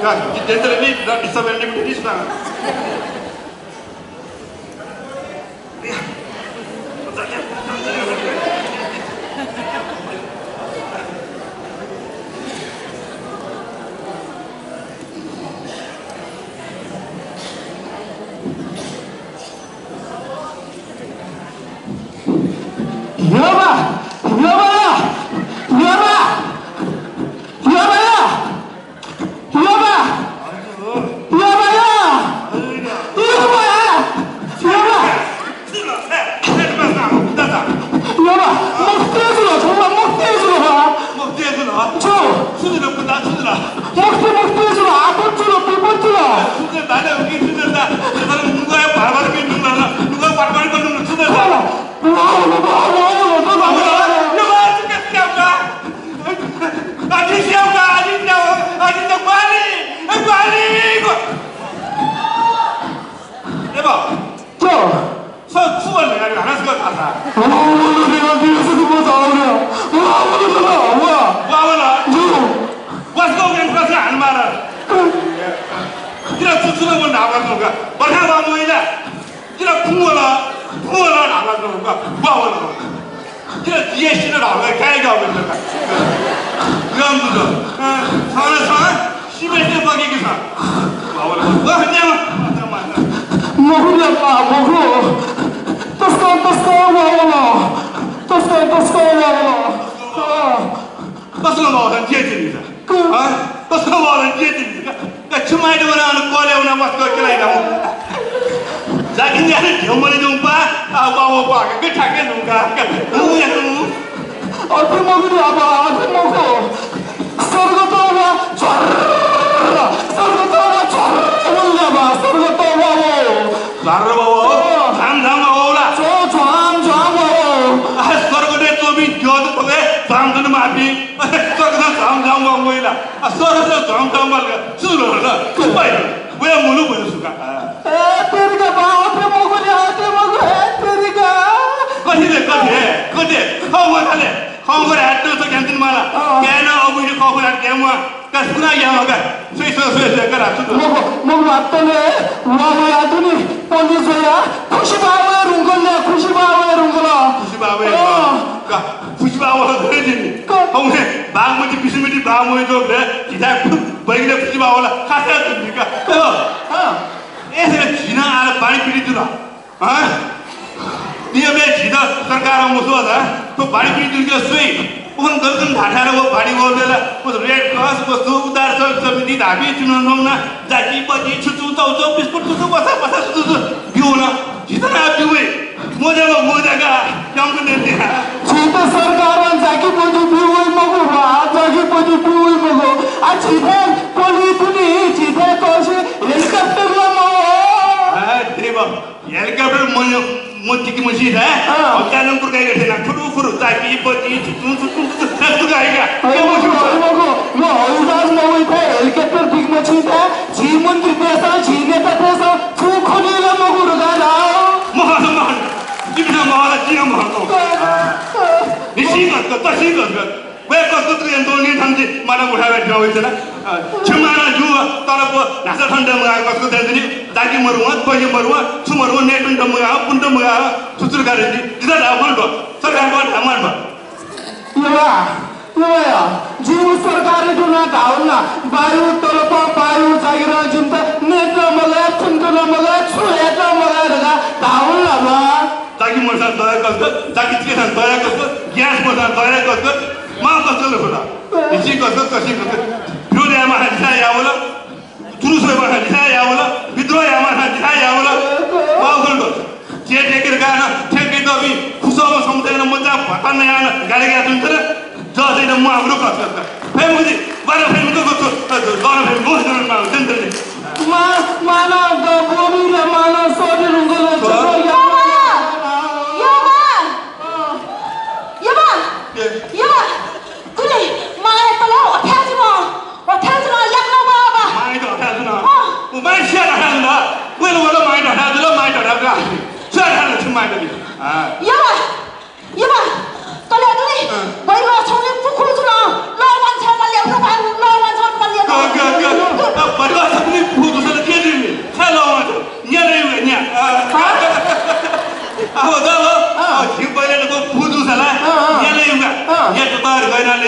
야, 얘들이 나 리서벨님 리스나.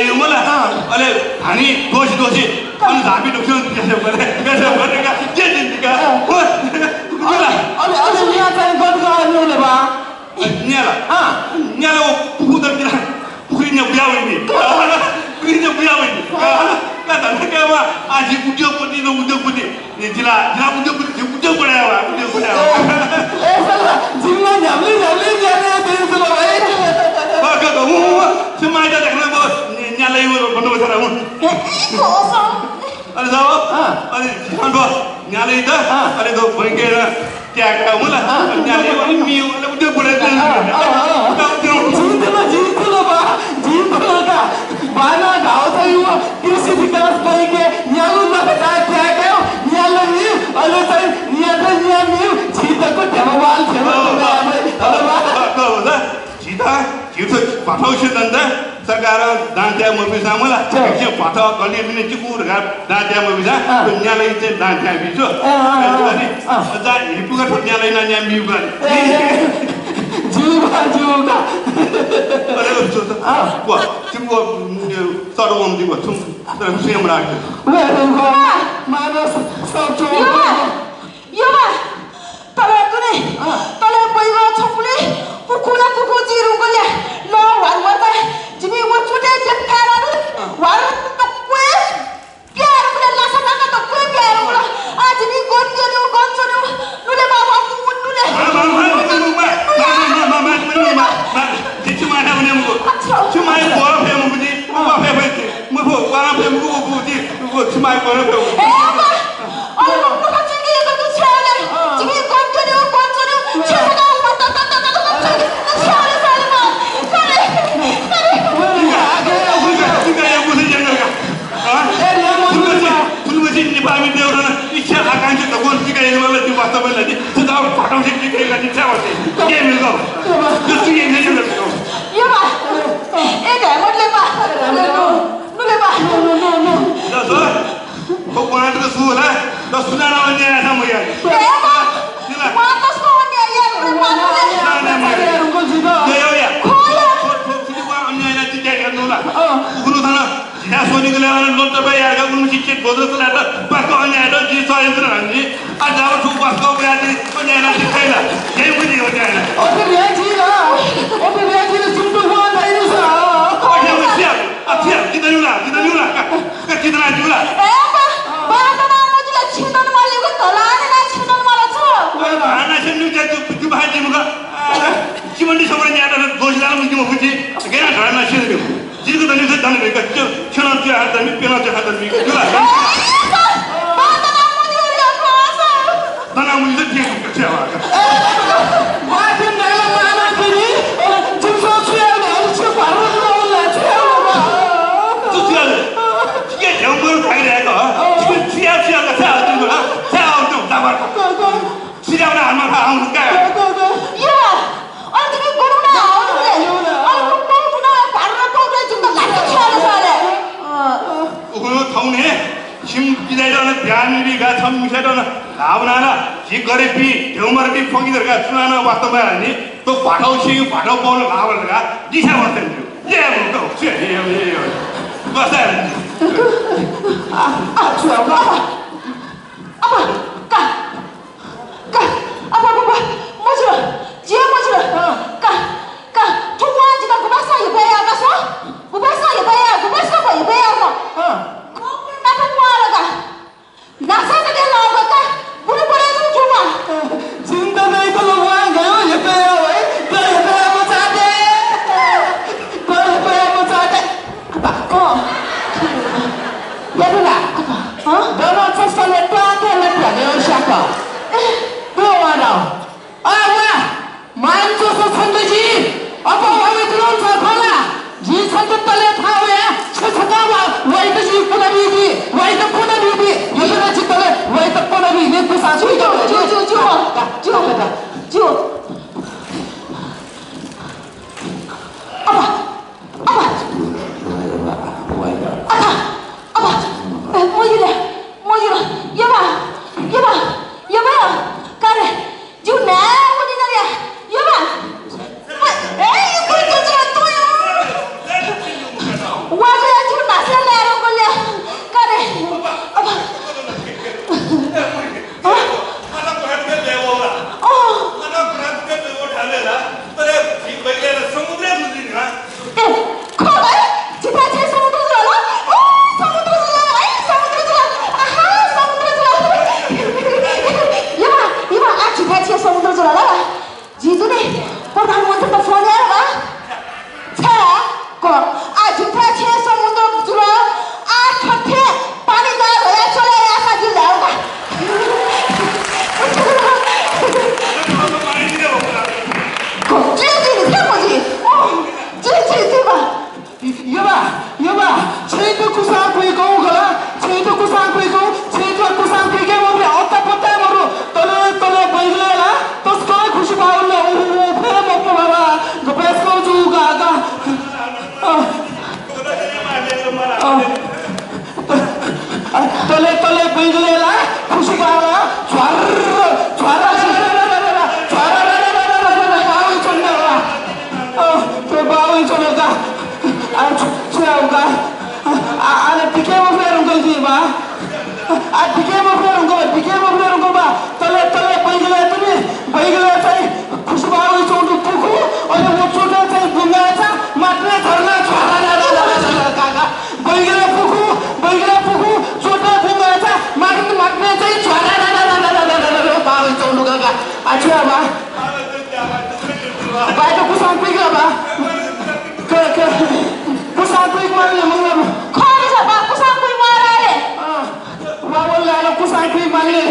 ल्यायो मलाई अहिले हामी दोषी अनि धामी ढुक्छौँ गरेका के जिन्दगी अनि यहाँ चाहिँ गदगा आउनुले बा न्याला पुखुतिर पुखुरिने बिहा हुने का धन्दा क्या हुआ आज उद्योगपति न उद्योगपति जिला उद्योगपति उद्योग बनाया जिम्मा झ्याम्ली जाने दिन्छु ल भाइ त्यो माइदा देख्न म न्यालै भन्नु पर्छ र हुन् अनि जाऊ अनि झन् भयो न्यालै त अनि त भइगएर क्या होला न्यालै अनि मियो उद्योग बनाइदिनु जिन्थुलो बा बाना घाउ चाहिँ कृषि विकास बैङ्कले न्यालो नभेटा क्या न्यालो नि अहिले चाहिँ यहाँ नि झितको ढेमावाल झितो पठाउँछु त सरकार दाँत्या मबिसा मलाई पठाउ गली पनि चिकुर दाँत्या मबिसा न्यालै चाहिँ दाँत्या बिचो हिपुका न्यालै न्या मिउ गरे juga Cuma taruh orang di bawah, terus saya merasa. Mana satu? Yo, kalau aku ni, kalau pergi cakap puku jiru kaya, lo war jadi waktu dia jengkar war tak kue, biar kue lasa nak tak kue biar kue, jadi gonjol, nule bawa pun nule. Cuma ada mana muka, cuma yang bola pem muka ni, muka pem itu, muka bola pem muka ni, cuma yang bola pem. Apa? Orang muka cinggi itu tu siapa? Cinggi gonjol, siapa kau? Siapa siapa? Jika yang muda jangan kan? Tulu masih ni pahami dia orang, ikhya akan kita gon jika yang malah di masa malah di, sedang patang jika yang di siapa sih? Dia mengkau, justru yang dia jangan. Ya pak, dah boleh pak, boleh pak. Dah so, kau pernah tu sudah, dah sudah orang ni ada semua yang. Ya pak, mantas kau ni ayam berapa boleh? Ya ya. Jadi orang ni ada tiga yang nula. Guru thana, jika Sony kelihatan nota bayar, guru mesti bodoh tu ada. Pasal ni ada di soal itu nanti, ada orang tu pasal bayar ni, orang ni ada tiga lah. Jadi mesti orang ni. Okey dia jadi sumber buat dari sana. Okey siap, siap kita nula, kita nula. Apa? Bahagian mana jelas cinta malu ke tolak ni nak cinta malu tu? Anak sendiri jadi tu bahagia muka. Cuma di sana ni ada bos dalam mungkin mau pergi. Kena kerana sendiri. Jadi kita ni sedang mereka cuma dia ada ni, pernah dia ada ni. Jual. Bahagian mana dia kuasa? Tanah mungkin dia kecewa. Bahagian dalam mana kini? Jumpa siapa? Siapa orang lah siapa? Tu siapa? Dia yang berkaya itu. Siapa siapa tu lah. Siapa tu dapat? Siapa nak amal orang kaya? Ya, orang tu guru nak orang ni. Orang guru tu nak parah tu dia cuma lagi siapa sahaja. Guru tahu ni, sim kita itu orang biar ni kan, sam misalnya orang lawan orang, jika garibi, jomar bi pergi terka, sunana waktu mana ni, tu patau sih, patau pun lawan terka, di sana macam tu. Ya, betul. Ya. Pasal. Apa? Kah? Apa? Macam? Dia macam? Kah? Cuma jika kubasa ya bayar apa so? Kubasa ya bayar so. Kau kenapa muara kah? Nasa tak lawan kah? Bulu boleh tu cuma. Cinta ni kalau orang gaya ya bayar, bayar macam ada. Apa? Ya benar. Apa? Dalam festival itu ada yang siapa? Bawa dah. Awak, main tu sesuatu je. Apa awak belum terpala? Jin satu telah tahu ya. Sekarang, wajib tu pun ada ni. Wajib pun ada ni. Yang mana cerita le? Wajib pun ada ni. Ni tu satu. Jom. Apa? Mau je. Ya ba. Kare. Juna, mau di mana? Ya ba. Ikut tu ya. Wajib. तले बैगलेला खुसी बाला झ्वार बावै चलेगा ada dike mo fere ngol di ba a dike mo fere ngol ba tole baigale tuni baigale tai खुशबा oi chodu puku ole wo chodu tai bunga cha matne dharna chhara kaga baigale puku chodu bunga cha matne tai chhara ba oi chodu kaga acha ba ba to kusang pigla ba ke kusang pig male mangla khori sa ba kusang pig marale wa bolla ala kusang pig male